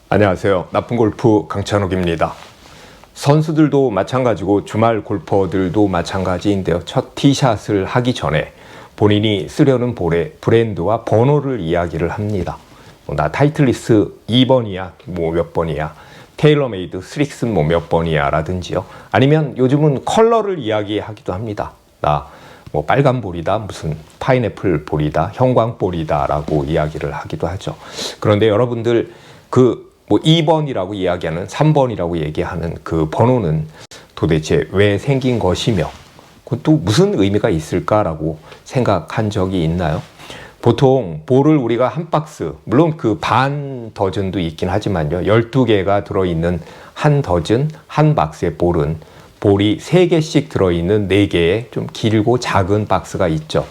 안녕하세요. 나쁜 골프 강찬욱입니다. 선수들도 마찬가지고 주말 골퍼들도 마찬가지인데요. 첫 티샷을 하기 전에 본인이 쓰려는 볼의 브랜드와 번호를 이야기를 합니다. 나 타이틀리스 2번이야, 몇 번이야, 테일러메이드 스릭슨 몇 번이야 라든지요. 아니면 요즘은 컬러를 이야기하기도 합니다. 나 빨간 볼이다, 무슨 파인애플 볼이다, 형광 볼이다 라고 이야기를 하기도 하죠. 그런데 여러분들 2번이라고 이야기하는 3번이라고 얘기하는 그 번호는 도대체 왜 생긴 것이며 그것도 무슨 의미가 있을까라고 생각한 적이 있나요? 보통 볼을 우리가 한 박스, 물론 그 반 더즌도 있긴 하지만요, 12개가 들어있는 한 더즌, 한 박스의 볼은 볼이 3개씩 들어있는 4개의 좀 길고 작은 박스가 있죠.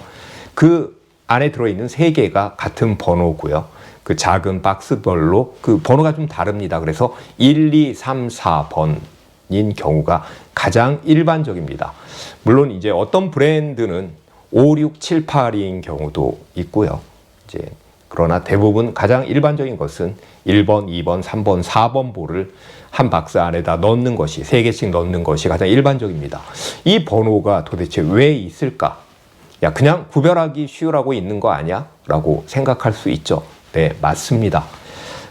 그 안에 들어있는 3개가 같은 번호고요. 그 작은 박스별로 그 번호가 좀 다릅니다. 그래서 1, 2, 3, 4번인 경우가 가장 일반적입니다. 물론 이제 어떤 브랜드는 5, 6, 7, 8인 경우도 있고요. 그러나 대부분 가장 일반적인 것은 1번, 2번, 3번, 4번 볼을 한 박스 안에다 넣는 것이, 3개씩 넣는 것이 가장 일반적입니다. 이 번호가 도대체 왜 있을까? 야, 그냥 구별하기 쉬우라고 있는 거 아니야? 라고 생각할 수 있죠. 네, 맞습니다.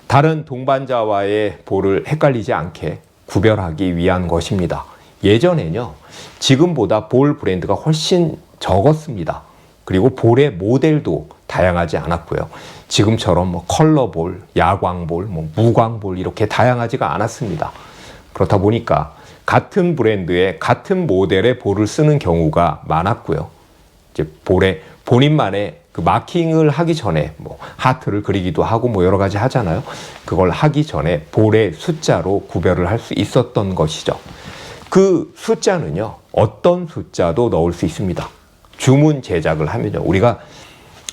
다른 동반자와의 볼을 헷갈리지 않게 구별하기 위한 것입니다. 예전에는요, 지금보다 볼 브랜드가 훨씬 적었습니다. 그리고 볼의 모델도 다양하지 않았고요. 지금처럼 컬러볼, 야광볼, 무광볼 이렇게 다양하지가 않았습니다. 그렇다 보니까 같은 브랜드의 같은 모델의 볼을 쓰는 경우가 많았고요. 이제 볼에 본인만의 그 마킹을 하기 전에 하트를 그리기도 하고 여러 가지 하잖아요. 그걸 하기 전에 볼의 숫자로 구별을 할 수 있었던 것이죠. 그 숫자는요, 어떤 숫자도 넣을 수 있습니다. 주문 제작을 하면요, 우리가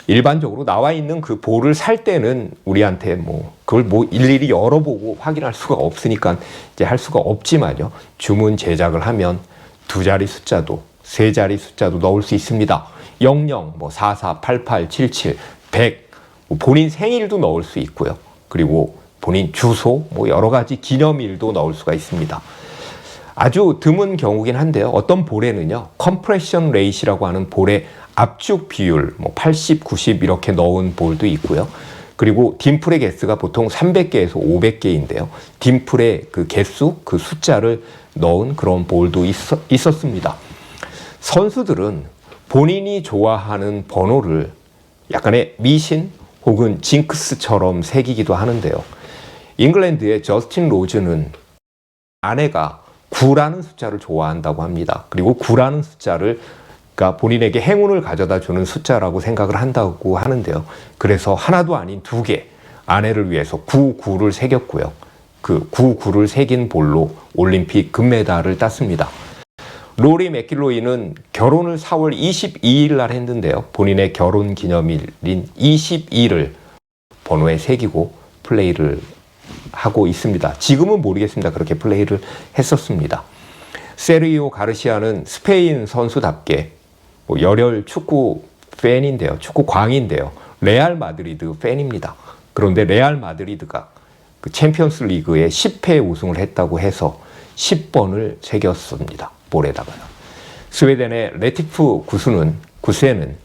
일반적으로 나와 있는 그 볼을 살 때는 우리한테 그걸 일일이 열어보고 확인할 수가 없으니까 이제 할 수가 없지만요, 주문 제작을 하면 2자리 숫자도 3자리 숫자도 넣을 수 있습니다. 00, 44, 88, 77, 100, 본인 생일도 넣을 수 있고요. 그리고 본인 주소, 여러 가지 기념일도 넣을 수가 있습니다. 아주 드문 경우긴 한데요. 어떤 볼에는요, 컴프레션 레이시라고 하는 볼의 압축 비율, 80, 90 이렇게 넣은 볼도 있고요. 그리고 딤플의 개수가 보통 300개에서 500개인데요. 딤플의 그 개수, 그 숫자를 넣은 그런 볼도 있었습니다. 선수들은 본인이 좋아하는 번호를 약간의 미신 혹은 징크스처럼 새기기도 하는데요. 잉글랜드의 저스틴 로즈는 아내가 9라는 숫자를 좋아한다고 합니다. 그리고 9라는 숫자를 본인에게 행운을 가져다 주는 숫자라고 생각을 한다고 하는데요. 그래서 하나도 아닌 2개, 아내를 위해서 9를 새겼고요. 그 9를 새긴 볼로 올림픽 금메달을 땄습니다. 로리 맥길로이는 결혼을 4월 22일 날 했는데요. 본인의 결혼 기념일인 22를 번호에 새기고 플레이를 하고 있습니다. 지금은 모르겠습니다. 그렇게 플레이를 했었습니다. 세르히오 가르시아는 스페인 선수답게 열혈 축구 팬인데요. 축구 광인데요. 레알 마드리드 팬입니다. 그런데 레알 마드리드가 그 챔피언스 리그에 10회 우승을 했다고 해서 10번을 새겼습니다. 볼에다가요. 스웨덴의 레티프 구세는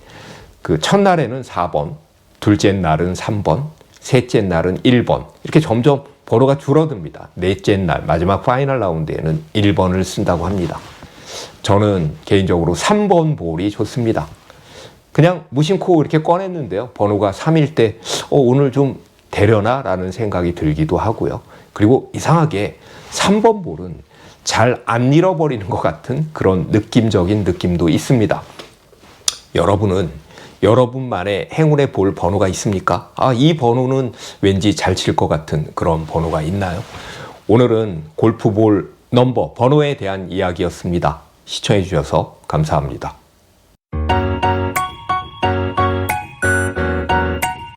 그 첫날에는 4번, 둘째 날은 3번, 셋째 날은 1번 이렇게 점점 번호가 줄어듭니다. 넷째 날 마지막 파이널 라운드에는 1번을 쓴다고 합니다. 저는 개인적으로 3번 볼이 좋습니다. 그냥 무심코 이렇게 꺼냈는데요, 번호가 3일 때 오늘 좀 되려나 라는 생각이 들기도 하고요. 그리고 이상하게 3번 볼은 잘 안 잃어버리는 것 같은 그런 느낌적인 느낌도 있습니다. 여러분은 여러분만의 행운의 볼 번호가 있습니까? 이 번호는 왠지 잘 칠 것 같은 그런 번호가 있나요? 오늘은 골프볼 번호에 대한 이야기였습니다. 시청해 주셔서 감사합니다.